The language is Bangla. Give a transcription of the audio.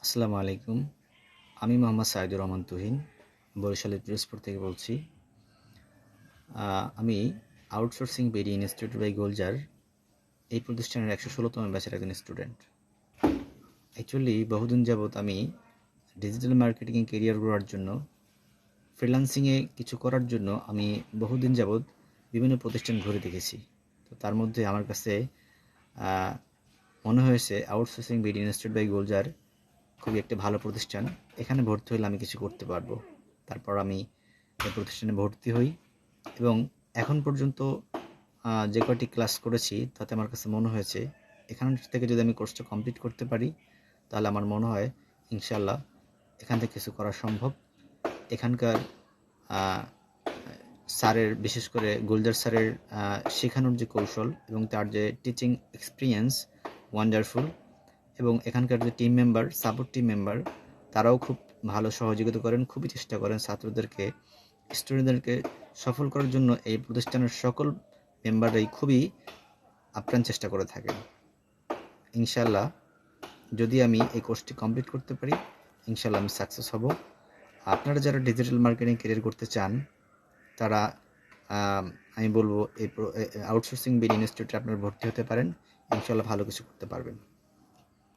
আসসালামু আলাইকুম। আমি মোহাম্মদ সাইদুর রহমান তুহিন, বরিশালের পিরোজপুর থেকে বলছি। আমি outsourcing BD institute by Golzar এই প্রতিষ্ঠানের 116তম ব্যাচের একজন স্টুডেন্ট। অ্যাকচুয়ালি বহুদিন যাবৎ আমি ডিজিটাল মার্কেটিংয়ে কেরিয়ার গড়ার জন্য, ফ্রিল্যান্সিংয়ে কিছু করার জন্য আমি বহুদিন যাবৎ বিভিন্ন প্রতিষ্ঠান ঘুরে দেখেছি। তো তার মধ্যে আমার কাছে মনে হয়েছে outsourcing BD institute by Golzar খুবই একটা ভালো প্রতিষ্ঠান। এখানে ভর্তি হলে আমি কিছু করতে পারবো। তারপর আমি এই প্রতিষ্ঠানে ভর্তি হই এবং এখন পর্যন্ত যে কয়টি ক্লাস করেছি তাতে আমার কাছে মনে হয়েছে এখান থেকে যদি আমি কোর্সটা কমপ্লিট করতে পারি তাহলে আমার মনে হয় ইনশাল্লাহ এখান থেকে কিছু করা সম্ভব। এখানকার স্যারের, বিশেষ করে গোলজার স্যারের শেখানোর যে কৌশল এবং তার যে টিচিং এক্সপিরিয়েন্স ওয়ান্ডারফুল, এবং এখানকার যে team member, support team member, তারাও খুব ভালো সহযোগিতা করেন, খুবই চেষ্টা করেন ছাত্রদেরকে, স্টুডেন্টদেরকে সফল করার জন্য। এই প্রতিষ্ঠানের সকল মেম্বাররাই খুবই আপ্রাণ চেষ্টা করে থাকেন। ইনশাল্লাহ যদি আমি এই কোর্সটি কমপ্লিট করতে পারি, ইনশাল্লাহ আমি সাকসেস হব। আপনারা যারা ডিজিটাল মার্কেটিং ক্যারিয়ার করতে চান তারা আমি বলবো এই আউটসোর্সিং বিডি ইনস্টিটিউটে আপনারা ভর্তি হতে পারেন। ইনশাল্লাহ ভালো কিছু করতে পারবেন।